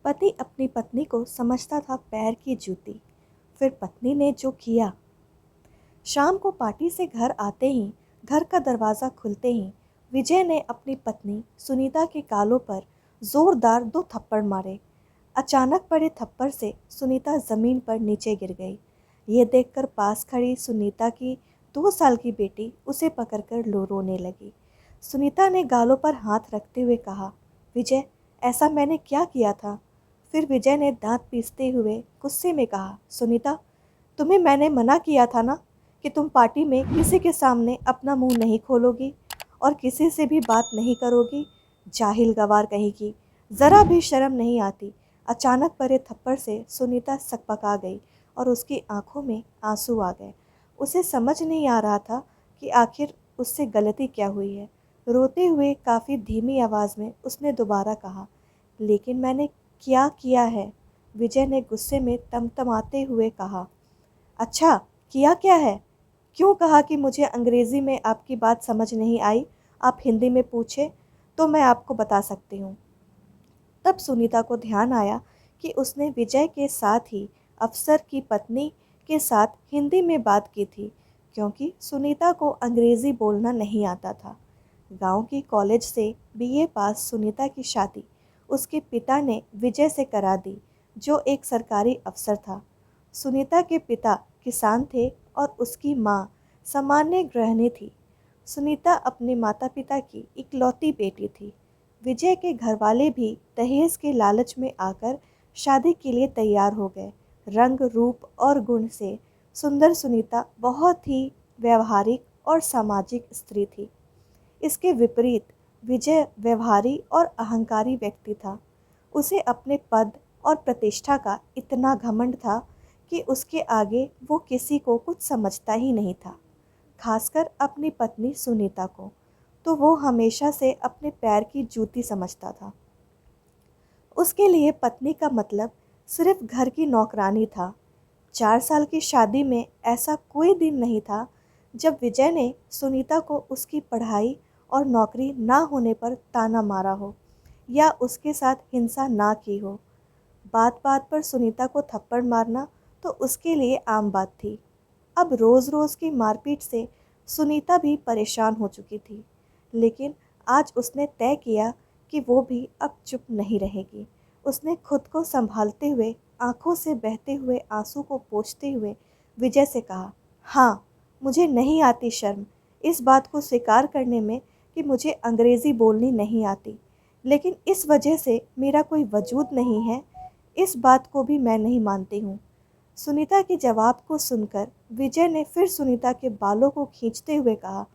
पति अपनी पत्नी को समझता था पैर की जूती। फिर पत्नी ने जो किया। शाम को पार्टी से घर आते ही, घर का दरवाज़ा खुलते ही विजय ने अपनी पत्नी सुनीता के गालों पर जोरदार 2 थप्पड़ मारे। अचानक पड़े थप्पड़ से सुनीता ज़मीन पर नीचे गिर गई। ये देखकर पास खड़ी सुनीता की 2 साल की बेटी उसे पकड़कर रोने लगी। सुनीता ने गालों पर हाथ रखते हुए कहा, विजय, ऐसा मैंने क्या किया था? फिर विजय ने दांत पीसते हुए गुस्से में कहा, सुनीता, तुम्हें मैंने मना किया था ना कि तुम पार्टी में किसी के सामने अपना मुंह नहीं खोलोगी और किसी से भी बात नहीं करोगी। जाहिल गवार कहेगी, ज़रा भी शर्म नहीं आती। अचानक पड़े थप्पड़ से सुनीता सकपका गई और उसकी आंखों में आंसू आ गए। उसे समझ नहीं आ रहा था कि आखिर उससे गलती क्या हुई है। रोते हुए काफ़ी धीमी आवाज़ में उसने दोबारा कहा, लेकिन मैंने क्या किया है? विजय ने गुस्से में तमतमाते हुए कहा, अच्छा, किया क्या है? क्यों कहा कि मुझे अंग्रेज़ी में आपकी बात समझ नहीं आई? आप हिंदी में पूछे तो मैं आपको बता सकती हूँ। तब सुनीता को ध्यान आया कि उसने विजय के साथ ही अफसर की पत्नी के साथ हिंदी में बात की थी, क्योंकि सुनीता को अंग्रेज़ी बोलना नहीं आता था। गांव की कॉलेज से बीए पास सुनीता की शादी उसके पिता ने विजय से करा दी, जो एक सरकारी अफसर था। सुनीता के पिता किसान थे और उसकी माँ सामान्य गृहिणी थी। सुनीता अपने माता पिता की इकलौती बेटी थी। विजय के घरवाले भी दहेज के लालच में आकर शादी के लिए तैयार हो गए। रंग रूप और गुण से सुंदर सुनीता बहुत ही व्यवहारिक और सामाजिक स्त्री थी। इसके विपरीत विजय व्यवहारी और अहंकारी व्यक्ति था। उसे अपने पद और प्रतिष्ठा का इतना घमंड था कि उसके आगे वो किसी को कुछ समझता ही नहीं था, खासकर अपनी पत्नी सुनीता को तो वो हमेशा से अपने पैर की जूती समझता था। उसके लिए पत्नी का मतलब सिर्फ घर की नौकरानी था। 4 साल की शादी में ऐसा कोई दिन नहीं था जब विजय ने सुनीता को उसकी पढ़ाई और नौकरी ना होने पर ताना मारा हो या उसके साथ हिंसा ना की हो। बात बात पर सुनीता को थप्पड़ मारना तो उसके लिए आम बात थी। अब रोज़ रोज़ की मारपीट से सुनीता भी परेशान हो चुकी थी, लेकिन आज उसने तय किया कि वो भी अब चुप नहीं रहेगी। उसने खुद को संभालते हुए आंखों से बहते हुए आंसू को पोंछते हुए विजय से कहा, हाँ, मुझे नहीं आती शर्म इस बात को स्वीकार करने में कि मुझे अंग्रेज़ी बोलनी नहीं आती, लेकिन इस वजह से मेरा कोई वजूद नहीं है, इस बात को भी मैं नहीं मानती हूँ। सुनीता के जवाब को सुनकर विजय ने फिर सुनीता के बालों को खींचते हुए कहा,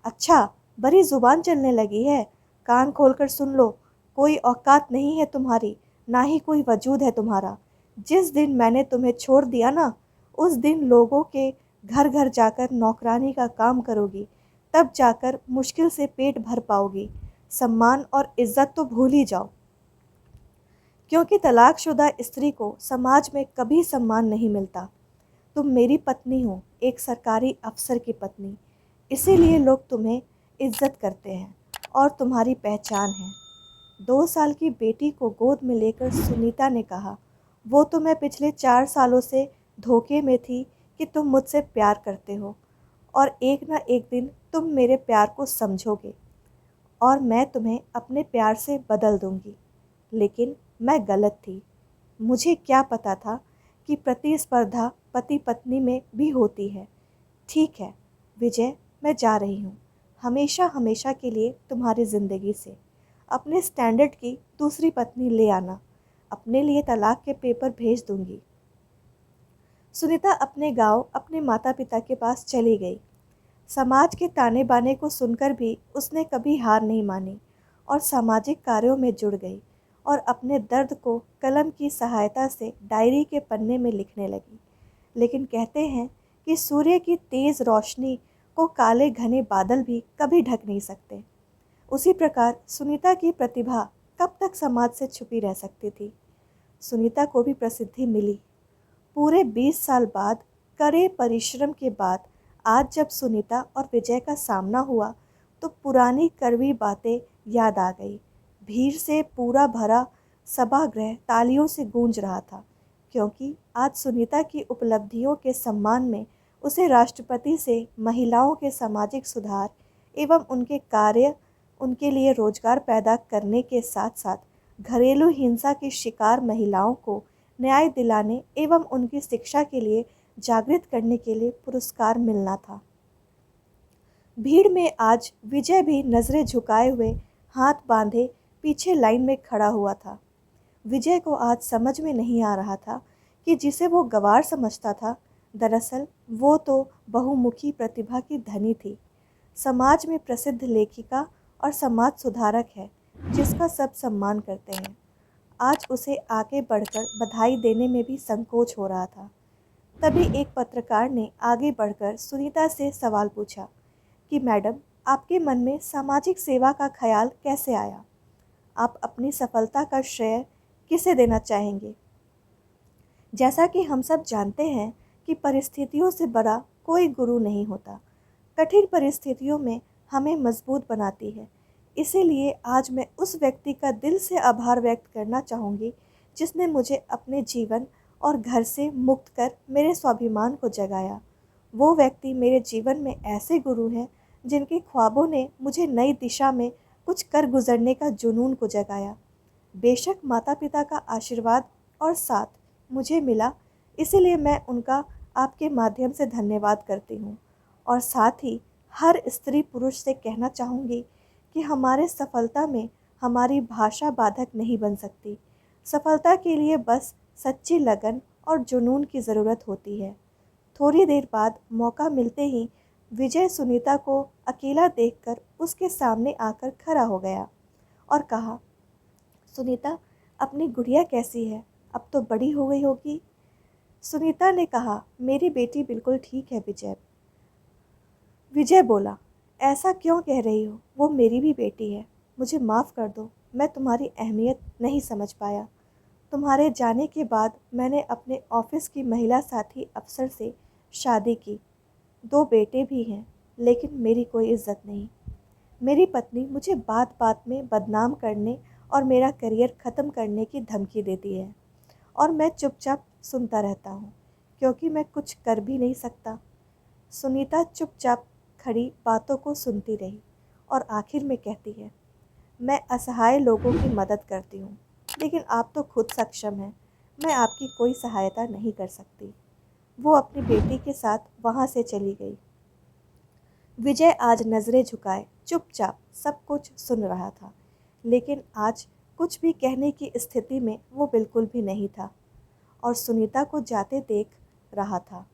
अच्छा, बड़ी जुबान चलने लगी है। कान खोलकर सुन लो, कोई औकात नहीं है तुम्हारी, ना ही कोई वजूद है तुम्हारा। जिस दिन मैंने तुम्हें छोड़ दिया ना, उस दिन लोगों के घर घर जाकर नौकरानी का काम करोगी, तब जाकर मुश्किल से पेट भर पाओगी। सम्मान और इज्जत तो भूल ही जाओ, क्योंकि तलाकशुदा स्त्री को समाज में कभी सम्मान नहीं मिलता। तुम मेरी पत्नी हो, एक सरकारी अफसर की पत्नी, इसीलिए लोग तुम्हें इज्जत करते हैं और तुम्हारी पहचान है। 2 साल की बेटी को गोद में लेकर सुनीता ने कहा, वो तो मैं पिछले 4 सालों से धोखे में थी कि तुम मुझसे प्यार करते हो और एक ना एक दिन तुम मेरे प्यार को समझोगे और मैं तुम्हें अपने प्यार से बदल दूंगी। लेकिन मैं गलत थी। मुझे क्या पता था कि प्रतिस्पर्धा पति पत्नी में भी होती है। ठीक है विजय, मैं जा रही हूँ, हमेशा हमेशा के लिए तुम्हारी ज़िंदगी से। अपने स्टैंडर्ड की दूसरी पत्नी ले आना, अपने लिए तलाक के पेपर भेज दूंगी। सुनीता अपने गांव अपने माता पिता के पास चली गई। समाज के ताने बाने को सुनकर भी उसने कभी हार नहीं मानी और सामाजिक कार्यों में जुड़ गई और अपने दर्द को कलम की सहायता से डायरी के पन्ने में लिखने लगी। लेकिन कहते हैं कि सूर्य की तेज़ रोशनी को काले घने बादल भी कभी ढक नहीं सकते। उसी प्रकार सुनीता की प्रतिभा कब तक समाज से छुपी रह सकती थी। सुनीता को भी प्रसिद्धि मिली। पूरे 20 साल बाद, कड़े परिश्रम के बाद आज जब सुनीता और विजय का सामना हुआ तो पुरानी कड़वी बातें याद आ गई। भीड़ से पूरा भरा सभागृह तालियों से गूंज रहा था, क्योंकि आज सुनीता की उपलब्धियों के सम्मान में उसे राष्ट्रपति से महिलाओं के सामाजिक सुधार एवं उनके कार्य, उनके लिए रोजगार पैदा करने के साथ साथ घरेलू हिंसा की शिकार महिलाओं को न्याय दिलाने एवं उनकी शिक्षा के लिए जागृत करने के लिए पुरस्कार मिलना था। भीड़ में आज विजय भी नजरें झुकाए हुए, हाथ बांधे पीछे लाइन में खड़ा हुआ था। विजय को आज समझ में नहीं आ रहा था कि जिसे वो गंवार समझता था, दरअसल वो तो बहुमुखी प्रतिभा की धनी थी। समाज में प्रसिद्ध लेखिका और समाज सुधारक है, जिसका सब सम्मान करते हैं। आज उसे आगे बढ़कर बधाई देने में भी संकोच हो रहा था। तभी एक पत्रकार ने आगे बढ़कर सुनीता से सवाल पूछा कि मैडम, आपके मन में सामाजिक सेवा का ख्याल कैसे आया? आप अपनी सफलता का श्रेय किसे देना चाहेंगे? जैसा कि हम सब जानते हैं कि परिस्थितियों से बड़ा कोई गुरु नहीं होता। कठिन परिस्थितियों में हमें मजबूत बनाती है। इसीलिए आज मैं उस व्यक्ति का दिल से आभार व्यक्त करना चाहूँगी जिसने मुझे अपने जीवन और घर से मुक्त कर मेरे स्वाभिमान को जगाया। वो व्यक्ति मेरे जीवन में ऐसे गुरु हैं जिनके ख्वाबों ने मुझे नई दिशा में कुछ कर गुजरने का जुनून को जगाया। बेशक माता पिता का आशीर्वाद और साथ मुझे मिला, इसीलिए मैं उनका आपके माध्यम से धन्यवाद करती हूँ। और साथ ही हर स्त्री पुरुष से कहना चाहूँगी कि हमारे सफलता में हमारी भाषा बाधक नहीं बन सकती। सफलता के लिए बस सच्ची लगन और जुनून की ज़रूरत होती है। थोड़ी देर बाद मौका मिलते ही विजय सुनीता को अकेला देखकर उसके सामने आकर खड़ा हो गया और कहा, सुनीता, अपनी गुड़िया कैसी है? अब तो बड़ी हो गई होगी। सुनीता ने कहा, मेरी बेटी बिल्कुल ठीक है विजय। विजय बोला, ऐसा क्यों कह रही हो? वो मेरी भी बेटी है। मुझे माफ़ कर दो, मैं तुम्हारी अहमियत नहीं समझ पाया। तुम्हारे जाने के बाद मैंने अपने ऑफिस की महिला साथी अफसर से शादी की। 2 बेटे भी हैं, लेकिन मेरी कोई इज्जत नहीं। मेरी पत्नी मुझे बात बात में बदनाम करने और मेरा करियर ख़त्म करने की धमकी देती है और मैं चुपचाप सुनता रहता हूँ, क्योंकि मैं कुछ कर भी नहीं सकता। सुनीता चुपचाप खड़ी बातों को सुनती रही और आखिर में कहती है, मैं असहाय लोगों की मदद करती हूँ, लेकिन आप तो खुद सक्षम हैं। मैं आपकी कोई सहायता नहीं कर सकती। वो अपनी बेटी के साथ वहाँ से चली गई। विजय आज नज़रें झुकाए चुपचाप सब कुछ सुन रहा था, लेकिन आज कुछ भी कहने की स्थिति में वो बिल्कुल भी नहीं था और सुनीता को जाते देख रहा था,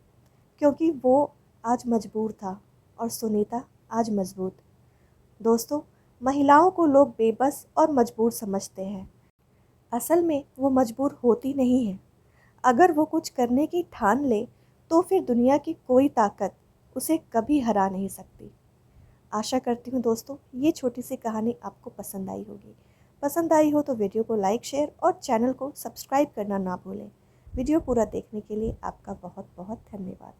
क्योंकि वो आज मजबूर था और सुनीता आज मजबूत। दोस्तों, महिलाओं को लोग बेबस और मजबूर समझते हैं। असल में वो मजबूर होती नहीं है। अगर वो कुछ करने की ठान ले तो फिर दुनिया की कोई ताकत उसे कभी हरा नहीं सकती। आशा करती हूँ दोस्तों, ये छोटी सी कहानी आपको पसंद आई होगी। पसंद आई हो तो वीडियो को लाइक, शेयर और चैनल को सब्सक्राइब करना ना भूलें। वीडियो पूरा देखने के लिए आपका बहुत बहुत धन्यवाद।